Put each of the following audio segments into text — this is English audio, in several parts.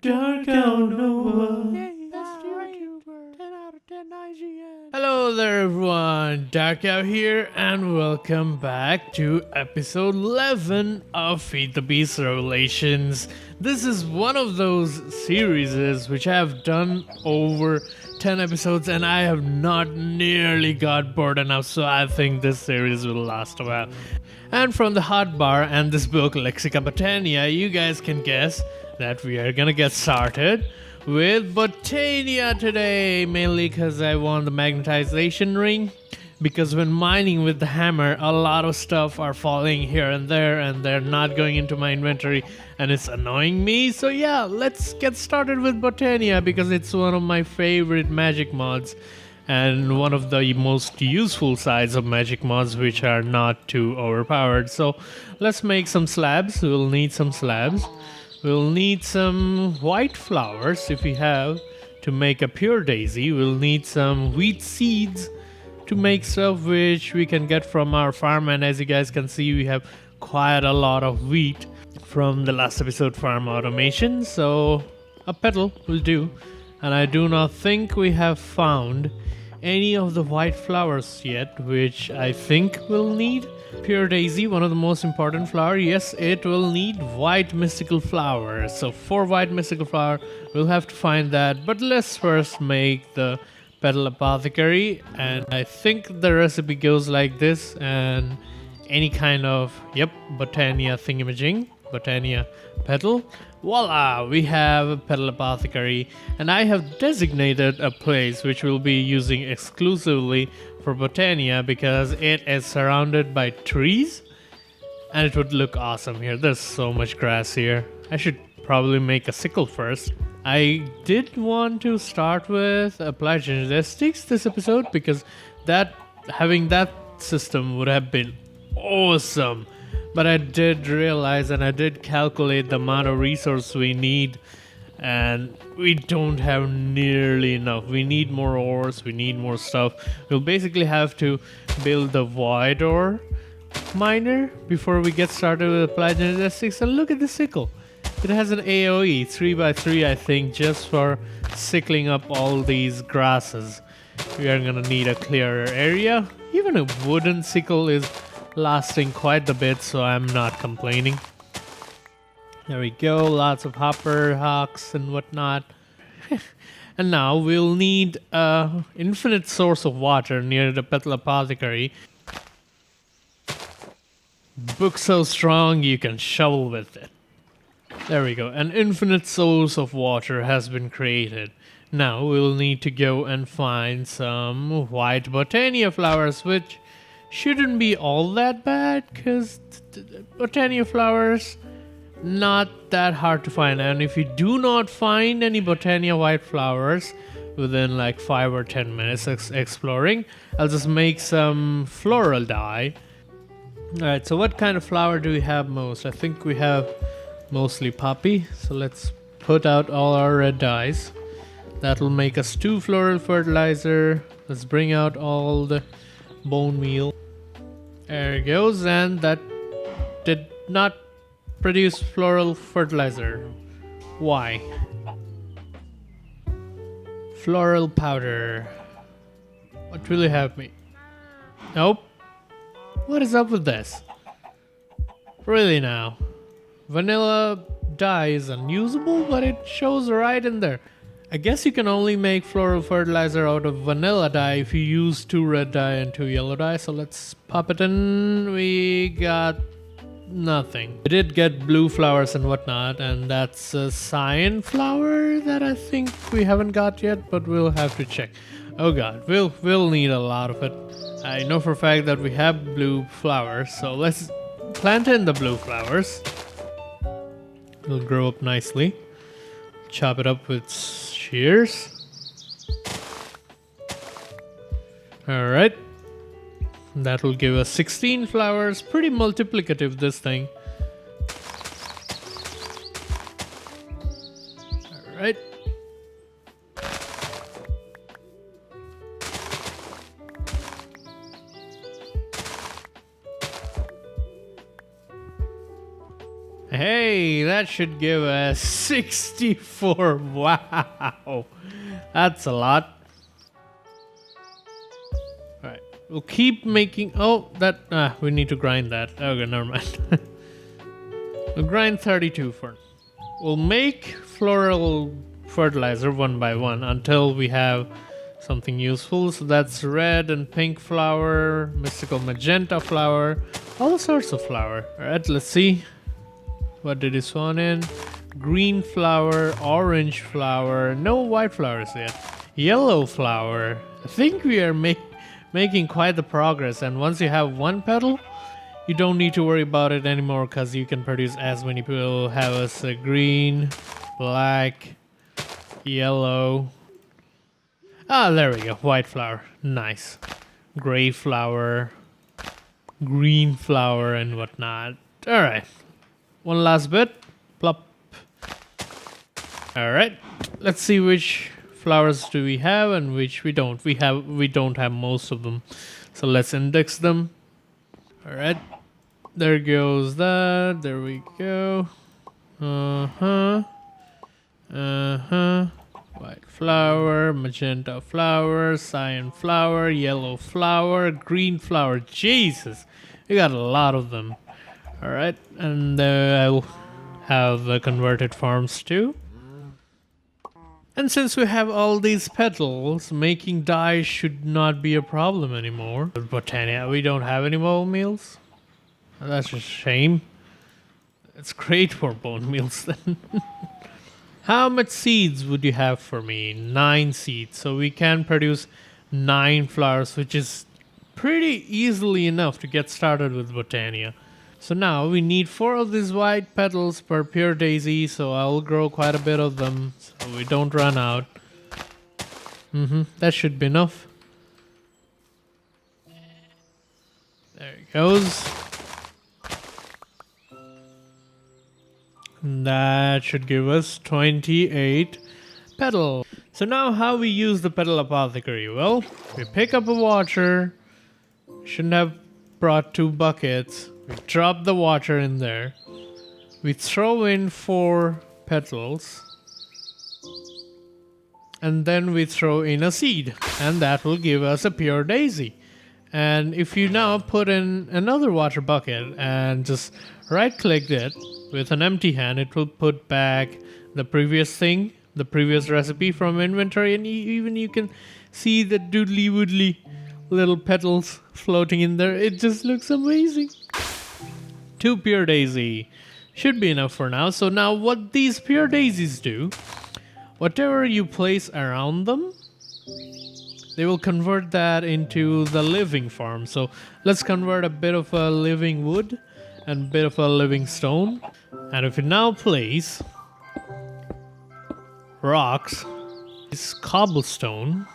Dark out Nova. Hello there everyone, Dark Out here and welcome back to episode 11 of FTB Revelations. This is one of those series which I have done over 10 episodes and I have not nearly got bored enough, so I think this series will last a while. And from the hotbar and this book Lexica Botania, you guys can guess that we are gonna get started with Botania today, mainly because I won the magnetization ring. Because when mining with the hammer, a lot of stuff are falling here and they're not going into my inventory and it's annoying me. So yeah, let's get started with Botania because it's one of my favorite magic mods and one of the most useful sides of magic mods which are not too overpowered. So let's make some slabs. We'll need some slabs. We'll need some white flowers if we have to make a pure daisy. We'll need some wheat seeds to make stuff which we can get from our farm, and as you guys can see we have quite a lot of wheat from the last episode farm automation, so a petal will do. And I do not think we have found any of the white flowers yet, which I think we'll need. Pure daisy, one of the most important flower. Yes, it will need white mystical flowers. So 4 white mystical flower, we'll have to find that. But let's first make the petal apothecary, and I think the recipe goes like this, and any kind of Botania thingamajig, Botania petal. Voila, we have a petal apothecary, and I have designated a place which we'll be using exclusively for Botania because it is surrounded by trees and it would look awesome here. There's so much grass here. I should probably make a sickle first. I did want to start with applied genetics this episode because having that system would have been awesome. But I did realize and I did calculate the amount of resource we need, and we don't have nearly enough. We need more ores, we need more stuff. We'll basically have to build the void ore miner before we get started with applied genetics. And look at the sickle. It has an AoE 3x3, I think, just for sickling up all these grasses. We are gonna need a clearer area. Even a wooden sickle is lasting quite a bit, so I'm not complaining. There we go, lots of hopper hawks and whatnot. And now we'll need an infinite source of water near the petal apothecary. Book so strong you can shovel with it. There we go, an infinite source of water has been created. Now we'll need to go and find some white Botania flowers, which shouldn't be all that bad because Botania flowers not that hard to find. And if you do not find any Botania white flowers within like 5 or 10 minutes exploring, I'll just make some floral dye. Alright, so what kind of flower do we have most? I think we have mostly poppy, so let's put out all our red dyes. That'll make us 2 floral fertilizer. Let's bring out all the bone meal. There it goes, and that did not produce floral fertilizer. Why? Floral powder. What will you have me? Nope. What is up with this? Really now? Vanilla dye is unusable, but it shows right in there. I guess you can only make floral fertilizer out of vanilla dye if you use 2 red dye and 2 yellow dye. So let's pop it in. We got nothing. We did get blue flowers and whatnot, and that's a cyan flower that I think we haven't got yet, but we'll have to check. Oh god, we'll need a lot of it. I know for a fact that we have blue flowers, so let's plant in the blue flowers. It'll grow up nicely. Chop it up with shears. Alright. That'll give us 16 flowers. Pretty multiplicative, this thing. Alright. Hey, that should give us 64. Wow. That's a lot. Alright. We'll keep making... Oh, that... we need to grind that. Okay, never mind. We'll grind 32 for now. We'll make floral fertilizer one by one until we have something useful. So that's red and pink flower, mystical magenta flower, all sorts of flower. Alright, let's see. What did it spawn in? Green flower, orange flower, no white flowers yet. Yellow flower. I think we are making quite the progress, and once you have one petal, you don't need to worry about it anymore because you can produce as many people. Have us a green, black, yellow. Ah, there we go. White flower. Nice. Gray flower, green flower, and whatnot. Alright. One last bit. Plop. Alright. Let's see which flowers do we have and which we don't. We don't have most of them. So let's index them. Alright. There goes that. There we go. White flower, magenta flower, cyan flower, yellow flower, green flower. Jesus, we got a lot of them. Alright, and I'll have the converted farms too. And since we have all these petals, making dye should not be a problem anymore. But Botania, we don't have any bone meals. That's a shame. It's great for bone meals then. How much seeds would you have for me? 9 seeds. So we can produce 9 flowers, which is pretty easily enough to get started with Botania. So now we need 4 of these white petals per pure daisy, so I'll grow quite a bit of them so we don't run out. That should be enough. There it goes. That should give us 28 petal. So now how we use the petal apothecary? Well, we pick up a water. Shouldn't have brought 2 buckets. We drop the water in there. We throw in 4 petals. And then we throw in a seed. And that will give us a pure daisy. And if you now put in another water bucket and just right click it, with an empty hand, it will put back the previous thing, the previous recipe from inventory, and even you can see the doodly woodly little petals floating in there. It just looks amazing. 2 pure daisy should be enough for now. So now what these pure daisies do, whatever you place around them, they will convert that into the living farm. So let's convert a bit of a living wood and a bit of a living stone. And if we now place rocks, it's cobblestone.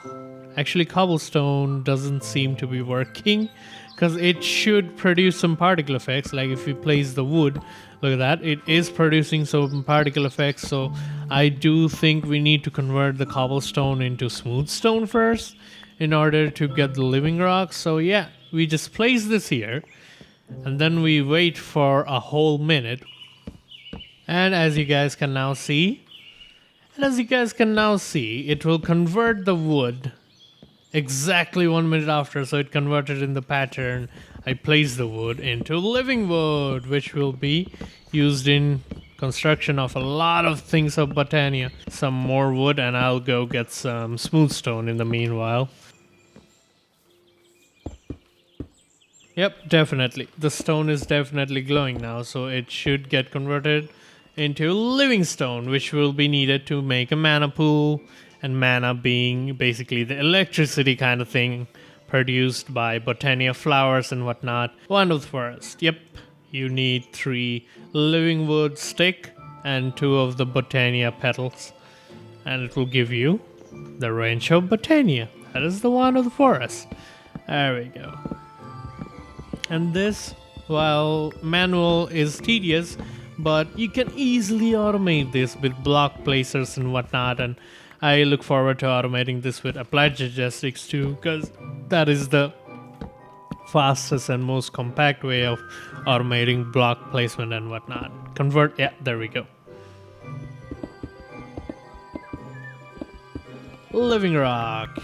Actually, cobblestone doesn't seem to be working because it should produce some particle effects. Like if we place the wood, look at that, it is producing some particle effects. So I do think we need to convert the cobblestone into smooth stone first in order to get the living rocks. So yeah, we just place this here. And then we wait for a whole minute. And as you guys can now see, it will convert the wood exactly 1 minute after. So it converted in the pattern. I placed the wood into living wood, which will be used in construction of a lot of things of Botania. Some more wood, and I'll go get some smooth stone in the meanwhile. Yep, definitely. The stone is definitely glowing now, so it should get converted into living stone, which will be needed to make a mana pool, and mana being basically the electricity kind of thing produced by Botania flowers and whatnot. One of the forest. Yep, you need 3 living wood stick and 2 of the Botania petals, and it will give you the range of Botania. That is the one of the forest. There we go. And this, while manual is tedious, but you can easily automate this with block placers and whatnot, and I look forward to automating this with applied logistics too, because that is the fastest and most compact way of automating block placement and whatnot. Convert, yeah, there we go. Living rock.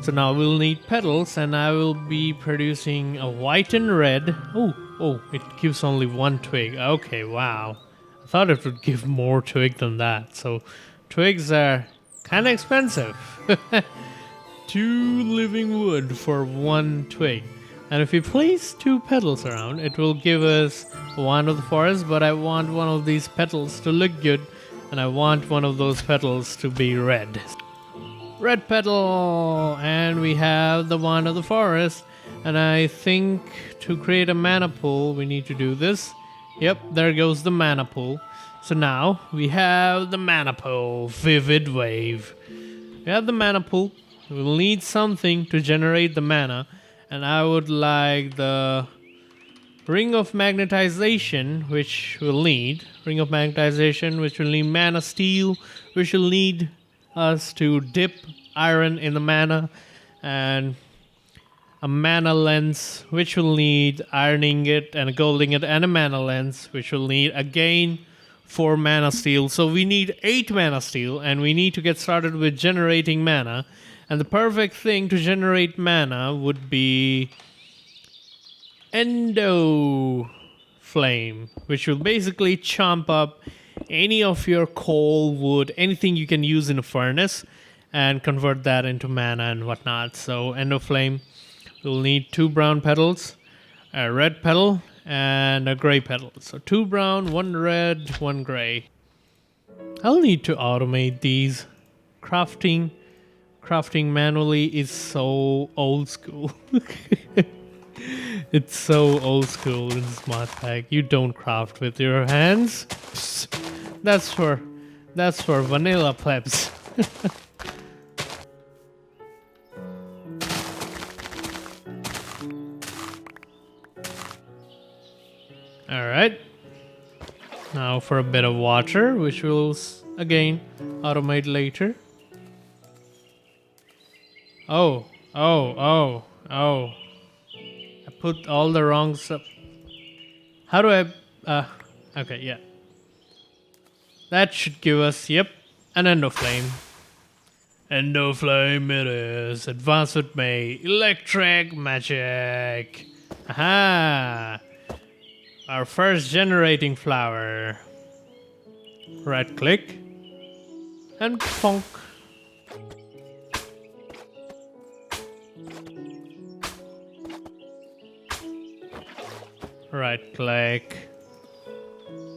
So now we'll need petals, and I will be producing a white and red. Oh, it gives only one twig. Okay, wow. I thought it would give more twig than that. So twigs are kind of expensive. 2 living wood for 1 twig. And if we place 2 petals around, it will give us a wand of the forest, but I want one of these petals to look good, and I want one of those petals to be red. Red petal! And we have the wand of the forest. And I think to create a mana pool, we need to do this. Yep, there goes the mana pool. So now we have the mana pool, Vivid Wave. We have the mana pool. We'll need something to generate the mana, and I would like the Ring of Magnetization, which we'll need. Ring of Magnetization, which will need mana steel, which will need us to dip iron in the mana, and a mana lens, which will need iron ingot and a gold ingot, and a mana lens, which will need again 4 mana steel. So we need 8 mana steel, and we need to get started with generating mana. And the perfect thing to generate mana would be Endo Flame, which will basically chomp up any of your coal, wood, anything you can use in a furnace, and convert that into mana and whatnot. So Endo Flame will need 2 brown petals, a red petal, and a gray petal. So 2 brown, 1 red, 1 gray. I'll need to automate these. Crafting manually is so old school. It's so old school in Smart Pack. You don't craft with your hands. That's for vanilla plebs. Alright. Now for a bit of water, which we'll again automate later. Oh. I put all the wrong stuff. How do I... okay, yeah. That should give us, yep, an Endo Flame. Endo Flame it is. Advance with me. Electric magic. Aha! Our first generating flower. Right click. And plonk. Right click.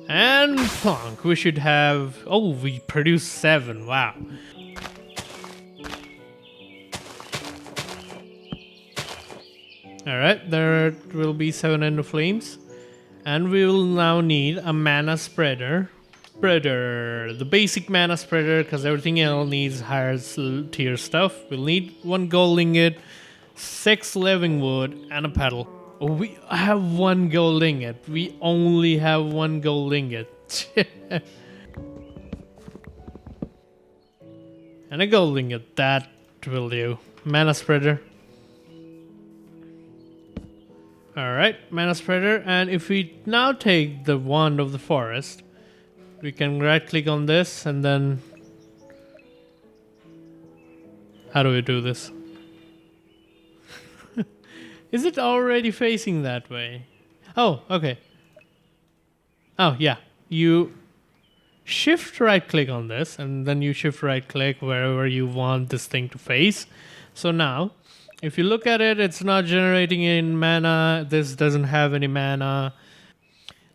And plonk. We should have... Oh, we produced 7. Wow. Alright, there will be 7 Endo Flames. And we will now need a mana spreader. The basic mana spreader, because everything else needs higher tier stuff. We'll need 1 gold ingot, 6 living wood, and a petal. Oh, we have 1 gold ingot. We only have 1 gold ingot. And a gold ingot. That will do. Mana spreader. Alright, mana spreader. And if we now take the wand of the forest, we can right click on this and then... How do we do this? Is it already facing that way? Oh, okay. Oh, yeah. You shift right click on this and then you shift right click wherever you want this thing to face. So now, if you look at it, it's not generating in mana. This doesn't have any mana.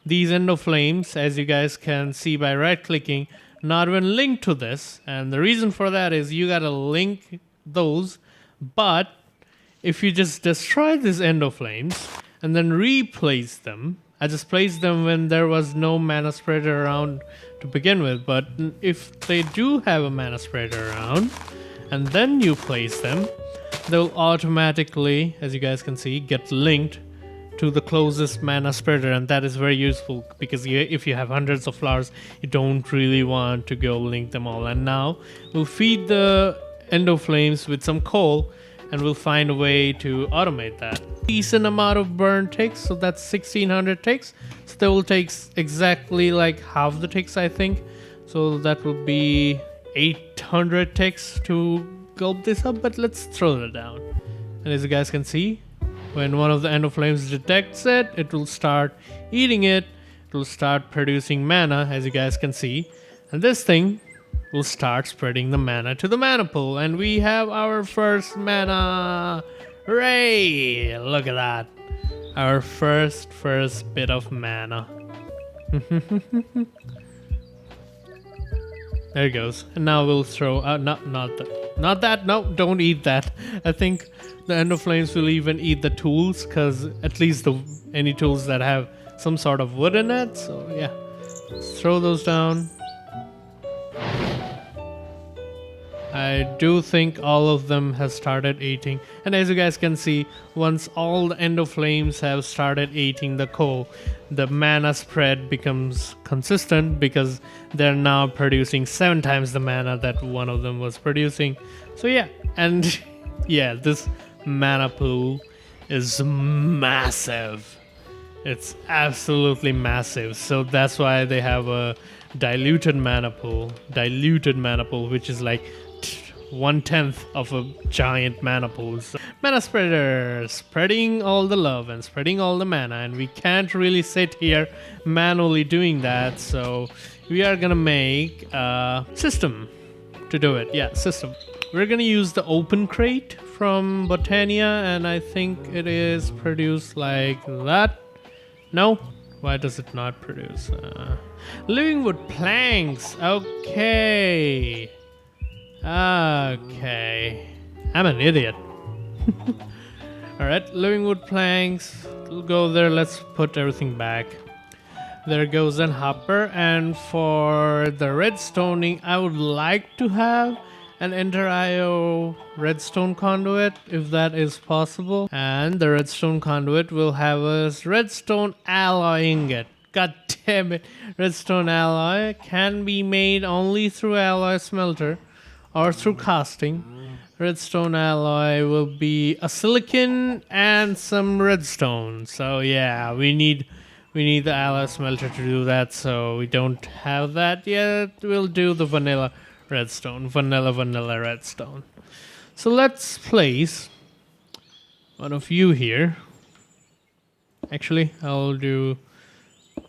These Endo Flames, as you guys can see by right clicking, not even linked to this. And the reason for that is you gotta link those, but if you just destroy these Endo Flames and then replace them, I just placed them when there was no mana spreader around to begin with, but if they do have a mana spreader around and then you place them, they'll automatically, as you guys can see, get linked to the closest mana spreader, and that is very useful because if you have hundreds of flowers, you don't really want to go link them all. And now we'll feed the endo flames with some coal, and we'll find a way to automate that. Decent amount of burn ticks, so that's 1600 ticks. So that will take exactly like half the ticks, I think. So that will be 800 ticks to gulp this up, but let's throw that down. And as you guys can see, when one of the endo flames detects it, it will start eating it. It will start producing mana, as you guys can see. And this thing will start spreading the mana to the mana pool. And we have our first mana. Hooray! Look at that. Our first bit of mana. There it goes. And now we'll throw out, not that, no, don't eat that. I think the endo flames will even eat the tools, because at least any tools that have some sort of wood in it. So yeah, let's throw those down. I do think all of them have started eating, and as you guys can see, once all the endo flames have started eating the coal, the mana spread becomes consistent because they're now producing 7 times the mana that one of them was producing. So yeah, and yeah, this mana pool is massive. It's absolutely massive. So that's why they have a diluted mana pool, which is like 1/10 of a giant mana pool. So, mana spreader, spreading all the love and spreading all the mana, and we can't really sit here manually doing that, so we are gonna make a system to do it. Yeah, system. We're gonna use the open crate from Botania, and I think it is produced like that. No? Why does it not produce? Living wood planks. Okay. Okay. I'm an idiot. Alright, living wood planks. We'll go there. Let's put everything back. There goes an hopper. And for the redstoning, I would like to have an Ender IO redstone conduit, if that is possible. And the redstone conduit will have a redstone alloy ingot. God damn it. Redstone alloy can be made only through alloy smelter or through casting. Redstone alloy will be a silicon and some redstone. So yeah, we need the alloy smelter to do that, so we don't have that yet. We'll do the vanilla redstone. Vanilla redstone. So let's place one of you here. Actually, I'll do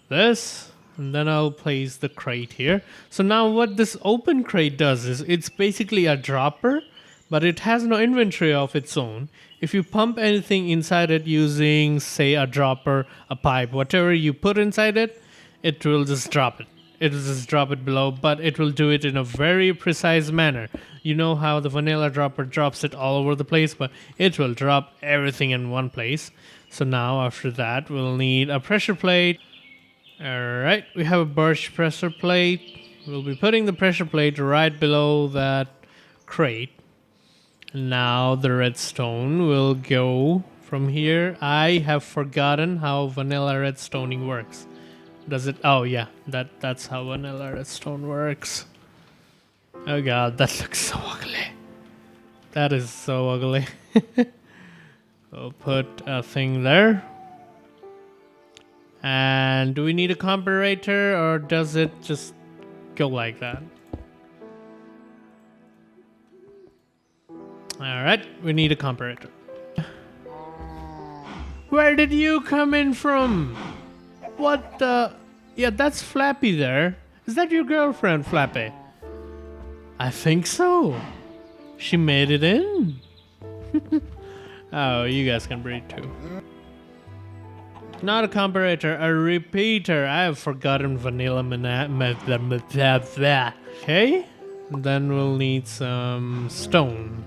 this, and then I'll place the crate here. So now what this open crate does is it's basically a dropper, but it has no inventory of its own. If you pump anything inside it using, say, a dropper, a pipe, whatever you put inside it, it will just drop it. It will just drop it below, but it will do it in a very precise manner. You know how the vanilla dropper drops it all over the place, but it will drop everything in one place. So now after that, we'll need a pressure plate. Alright, we have a birch pressure plate. We'll be putting the pressure plate right below that crate. Now the redstone will go from here. I have forgotten how vanilla redstoning works. Does it? Oh yeah, that's how vanilla redstone works. Oh god, that looks so ugly. That is so ugly. We'll put a thing there. And do we need a comparator, or does it just go like that? Alright, we need a comparator. Where did you come in from? What the? Yeah, that's Flappy there. Is that your girlfriend, Flappy? I think so. She made it in. Oh, you guys can breathe too. Not a comparator, a repeater. I have forgotten vanilla Okay, then we'll need some stone.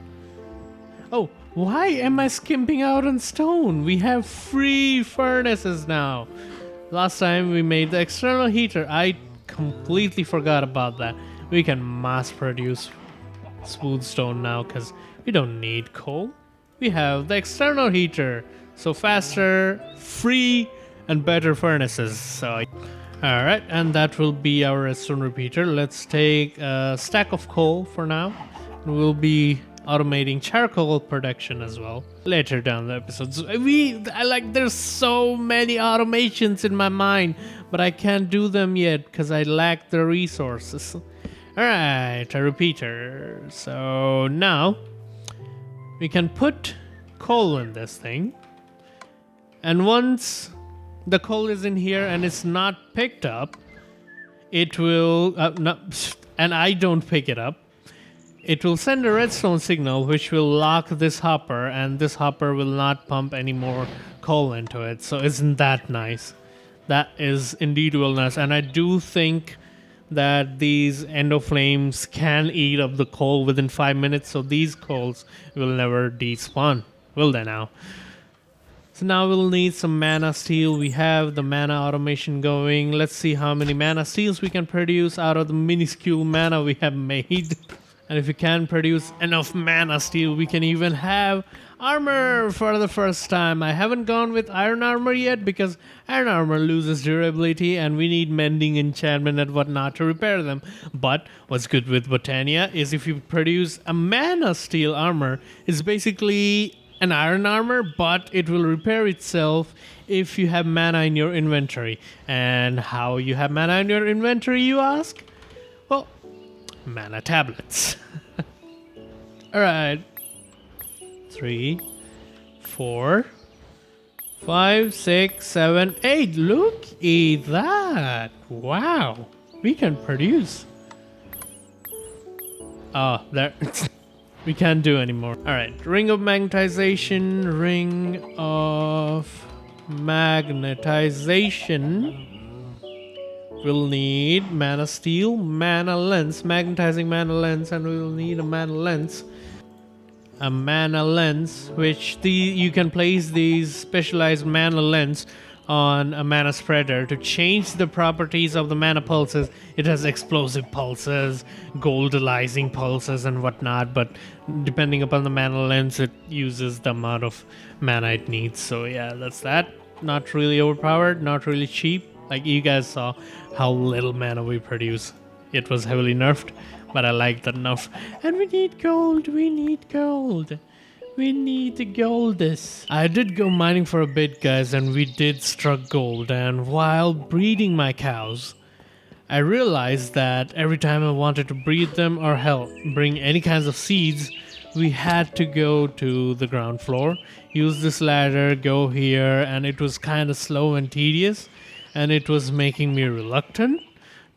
Oh, why am I skimping out on stone? We have free furnaces now. Last time we made the external heater. I completely forgot about that. We can mass produce smooth stone now because we don't need coal. We have the external heater. So faster, free, and better furnaces. So, alright, and that will be our redstone repeater. Let's take a stack of coal for now. we'll be automating charcoal production as well later down the episodes. There's so many automations in my mind, but I can't do them yet because I lack the resources. Alright, a repeater. So now we can put coal in this thing, and once the coal is in here and it's not picked up, it will and I don't pick it up, it will send a redstone signal which will lock this hopper, and this hopper will not pump any more coal into it. So isn't that nice? That is indeed well nice. And I do think that these endo flames can eat up the coal within 5 minutes, so these coals will never despawn, will they now? So now we'll need some mana steel. We have the mana automation going. Let's see how many mana steels we can produce out of the minuscule mana we have made. And if we can produce enough mana steel, we can even have armor for the first time. I haven't gone with iron armor yet because iron armor loses durability and we need mending, enchantment and whatnot to repair them. But what's good with Botania is if you produce a mana steel armor, it's basically an iron armor, but it will repair itself if you have mana in your inventory. And how you have mana in your inventory, you ask? Well, mana tablets. Alright. 3, 4, 5, 6, 7, 8. Look at that. Wow. We can produce. Oh, there. We can't do anymore. Alright. Ring of magnetization. Ring of magnetization. We'll need mana steel, mana lens, magnetizing mana lens, and we'll need a mana lens. A mana lens, which you can place these specialized mana lens on a mana spreader to change the properties of the mana pulses. It has explosive pulses, goldalizing pulses, and whatnot, but depending upon the mana lens, it uses the amount of mana it needs. So yeah, that's that. Not really overpowered, not really cheap. Like you guys saw how little mana we produce. It was heavily nerfed, but I like that enough. And we need gold, we need gold. We need to gold this. I did go mining for a bit, guys, and we did struck gold. And while breeding my cows, I realized that every time I wanted to breed them, or hell, bring any kinds of seeds, we had to go to the ground floor, use this ladder, go here, and it was kind of slow and tedious. And it was making me reluctant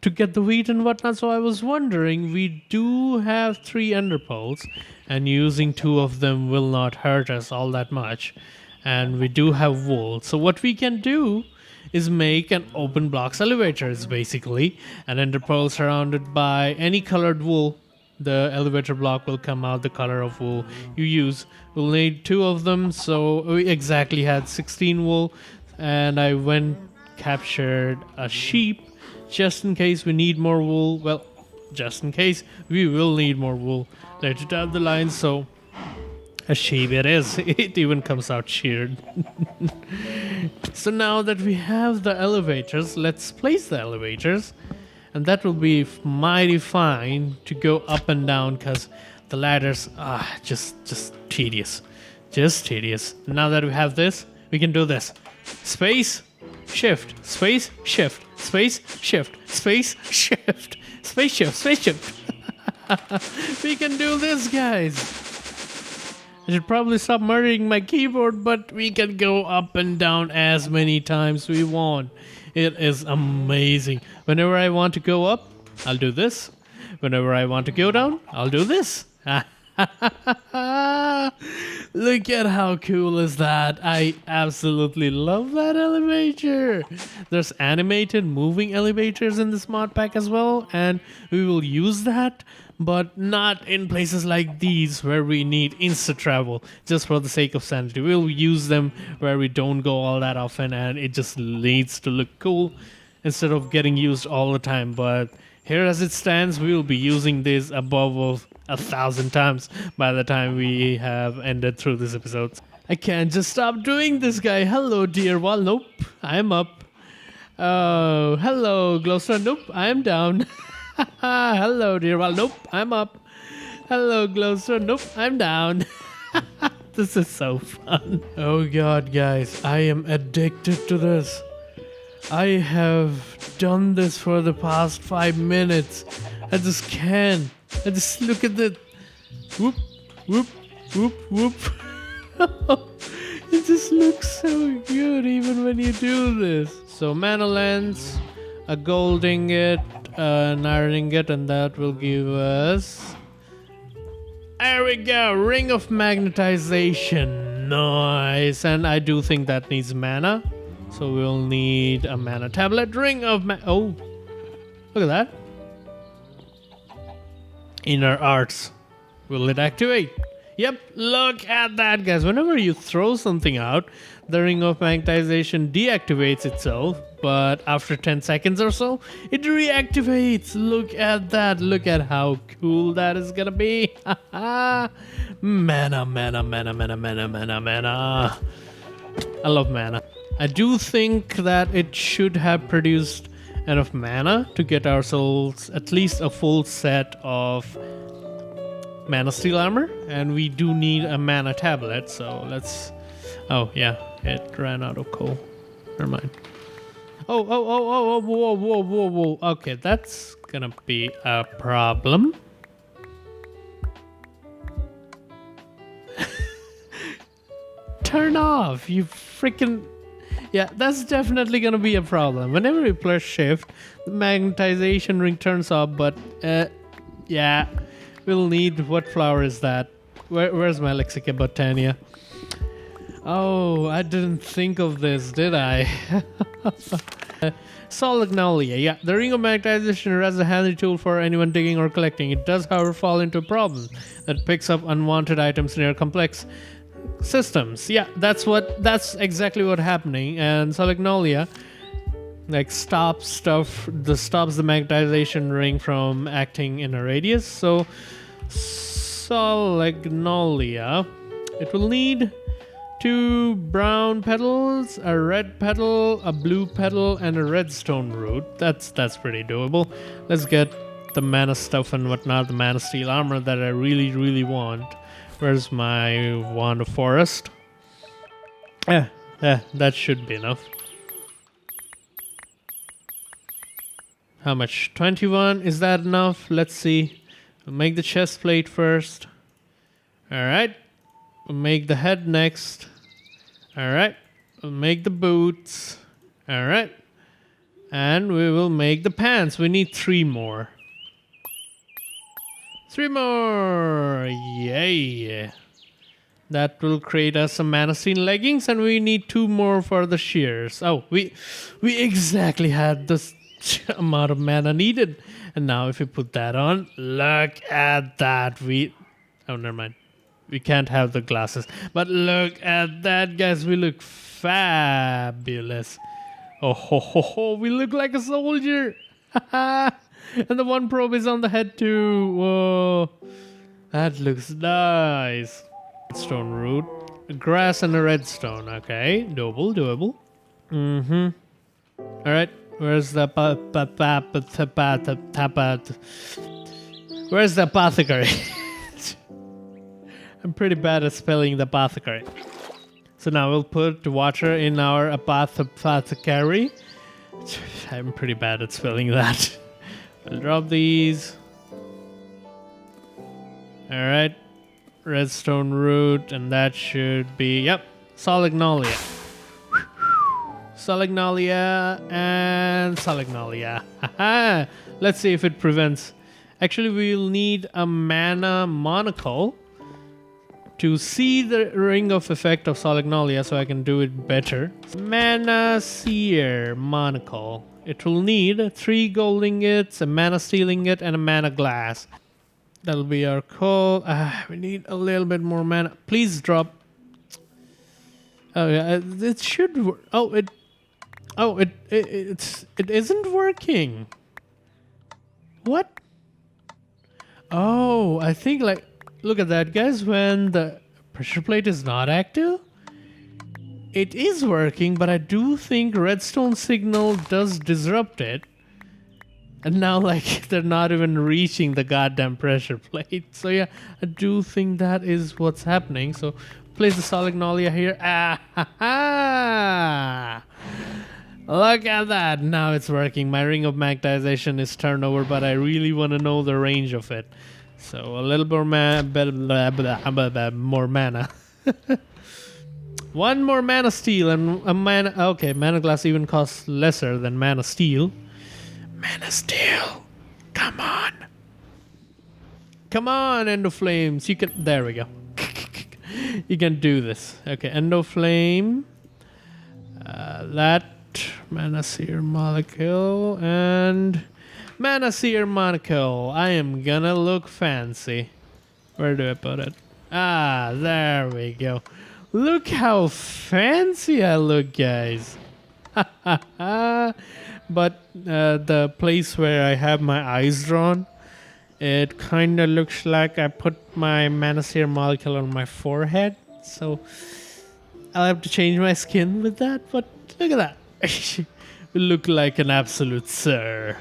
to get the wheat and whatnot. So I was wondering, we do have 3 ender pearls, and using 2 of them will not hurt us all that much. And we do have wool. So what we can do is make an open blocks elevators, basically. An ender pearl surrounded by any colored wool. The elevator block will come out the color of wool you use. We'll need 2 of them. So we exactly had 16 wool. And I captured a sheep just in case we need more wool. Well, just in case we will need more wool later down the line. So a sheep it is. It even comes out sheared. So now that we have the elevators, let's place the elevators, and that will be mighty fine to go up and down because the ladders just tedious, just tedious. Now that we have this, we can do this. Space shift, space, shift, space, shift, space, shift, space, shift, space, shift. We can do this, guys. I should probably stop murdering my keyboard, but we can go up and down as many times we want. It is amazing. Whenever I want to go up, I'll do this. Whenever I want to go down, I'll do this. Look at how cool is that. I absolutely love that elevator. There's animated moving elevators in this mod pack as well, and we will use that, but not in places like these where we need insta travel just for the sake of sanity. We'll use them where we don't go all that often and it just needs to look cool instead of getting used all the time. But here as it stands, we will be using this above of 1,000 times by the time we have ended through this episode. I can't just stop doing this, guy. Hello, dear wall. Nope, I'm up. Oh, hello, Glowstone. Nope, I'm down. Hello, dear wall. Nope, I'm up. Hello, glowstone. Nope, I'm down. This is so fun. Oh god, guys, I am addicted to this. I have done this for the past 5 minutes. I just can't. I just look at the whoop, whoop, whoop, whoop. It just looks so good even when you do this. So mana lens, a gold ingot, an iron ingot, and that will give us... There we go, ring of magnetization. Nice. And I do think that needs mana. So we'll need a mana tablet. Ring of oh, look at that. Inner arts. Will it activate? Yep, look at that, guys. Whenever you throw something out, the ring of magnetization deactivates itself, but after 10 seconds or so, it reactivates. Look at that. Look at how cool that is gonna be. Mana, mana, mana, mana, mana, mana, mana. I love mana. I do think that it should have produced enough mana to get ourselves at least a full set of mana steel armor, and we do need a mana tablet, so let's... Oh yeah, it ran out of coal. Never mind. Oh, whoa. Okay, that's gonna be a problem. Turn off, you freaking... Yeah, that's definitely gonna be a problem. Whenever we press shift, the magnetization ring turns off, but yeah. We'll need... What flower is that? Where's my Lexica Botania? Oh, I didn't think of this, did I? Solagnolia. Yeah, the ring of magnetization is a handy tool for anyone digging or collecting. It does, however, fall into a problem that picks up unwanted items near complex systems. Yeah, that's exactly what's happening. And Solagnolia like stops the magnetization ring from acting in a radius. So Solagnolia, it will need 2 brown petals, a red petal, a blue petal, and a redstone root. That's pretty doable. Let's get the mana stuff and whatnot, the mana steel armor that I really want. Where's my wand of forest? Yeah, that should be enough. How much? 21. Is that enough? Let's see. We'll make the chest plate first. Alright. We'll make the head next. Alright. We'll make the boots. Alright. And we will make the pants. We need 3 more. 3 more! Yay! That will create us some mana steel leggings, and we need 2 more for the shears. Oh, we exactly had this amount of mana needed. And now if we put that on, look at that. Oh, never mind. We can't have the glasses. But look at that, guys. We look fabulous. Oh, ho, ho, ho. We look like a soldier. And the one probe is on the head too. Whoa. That looks nice. Stone root. Grass and a redstone. Okay. Doable. Mm-hmm. All right. Where's the Where's the apothecary? I'm pretty bad at spelling the apothecary. So now we'll put water in our apothecary. I'm pretty bad at spelling that. I'll drop these. Alright. Redstone root, and that should be, yep, Solagnolia. Solagnolia and Solagnolia. Haha. Let's see if it prevents. Actually, we'll need a mana monocle to see the ring of effect of Solagnolia so I can do it better. Mana seer monocle. It will need 3 gold ingots, a mana steel ingot, and a mana glass. That'll be our coal. We need a little bit more mana. Please drop. Oh yeah, it should work. It isn't working. What? Oh, I think like, look at that, guys. When the pressure plate is not active, it is working, but I do think redstone signal does disrupt it. And now, like, they're not even reaching the goddamn pressure plate. So, yeah, I do think that is what's happening. So, place the Solignolia here. Ah, ha, ha. Look at that. Now it's working. My ring of magnetization is turned over, but I really want to know the range of it. So, a little more, more mana. One more mana steel and a mana. Okay, mana glass even costs lesser than mana steel. Mana steel. Come on. Come on, Endo Flames. You can. There we go. You can do this. Okay, Endo Flame. That. Mana Seer Molecule. And. Mana Seer Molecule. I am gonna look fancy. Where do I put it? Ah, there we go. Look how fancy I look, guys. But the place where I have my eyes drawn, it kind of looks like I put my Mana Seer Molecule on my forehead. So I'll have to change my skin with that. But look at that. We look like an absolute sir.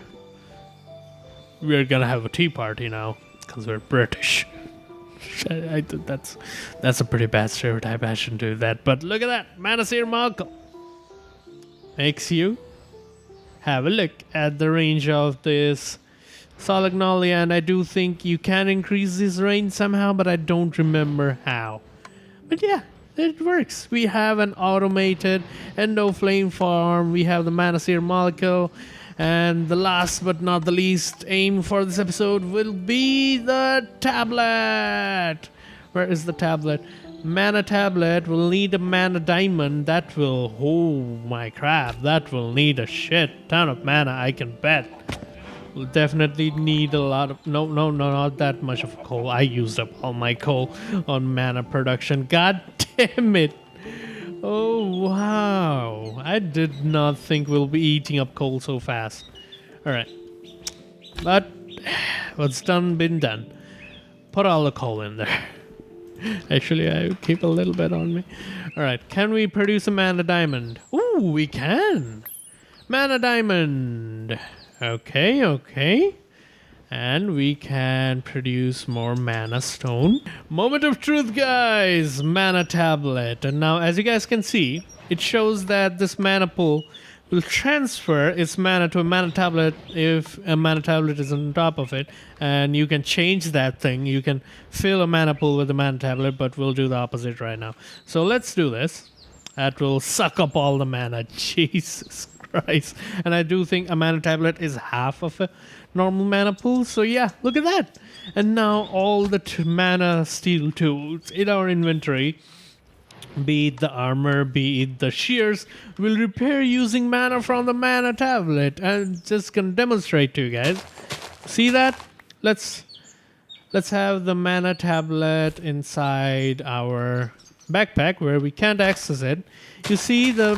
We're gonna have a tea party now because we're British. I think that's a pretty bad stereotype. I shouldn't do that. But look at that. Mana Seer Molecule makes you have a look at the range of this Solignolia, and I do think you can increase this range somehow, but I don't remember how. But yeah, it works. We have an automated Endo Flame farm. We have the Mana Seer Molecule. And the last but not the least aim for this episode will be the tablet. Where is the tablet? Mana tablet will need a mana diamond. That will, oh my crap, that will need a shit ton of mana, I can bet. We'll definitely need a lot of, no, not that much of coal. I used up all my coal on mana production. God damn it. Oh, wow. I did not think we'll be eating up coal so fast. Alright. But what's done, been done. Put all the coal in there. Actually, I keep a little bit on me. Alright, can we produce a mana diamond? Ooh, we can. Mana diamond. Okay. And we can produce more mana stone. Moment of truth, guys! Mana tablet. And now, as you guys can see, it shows that this mana pool will transfer its mana to a mana tablet if a mana tablet is on top of it. And you can change that thing. You can fill a mana pool with a mana tablet, but we'll do the opposite right now. So let's do this. That will suck up all the mana. Jesus Christ. And I do think a mana tablet is half of a normal mana pool. So yeah, look at that. And now all the mana steel tools in our inventory, be it the armor, be it the shears, will repair using mana from the mana tablet. And just gonna demonstrate to you guys. See that? Let's have the mana tablet inside our backpack where we can't access it. You see the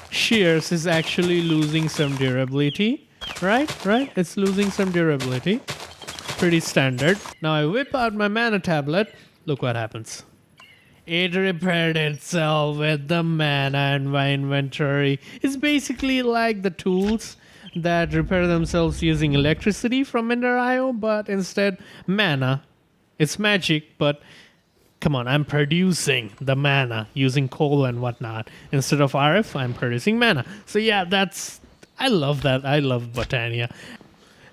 shears is actually losing some durability. Right? It's losing some durability. Pretty standard. Now I whip out my mana tablet. Look what happens. It repaired itself with the mana in my inventory. It's basically like the tools that repair themselves using electricity from Ender.io, but instead mana. It's magic, but come on, I'm producing the mana using coal and whatnot. Instead of RF, I'm producing mana. So yeah, I love that. I love Botania.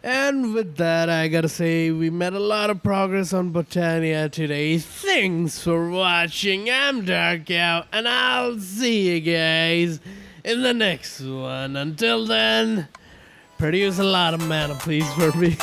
And with that, I gotta say, we made a lot of progress on Botania today. Thanks for watching. I'm Dark Out, and I'll see you guys in the next one. Until then, produce a lot of mana, please, for me.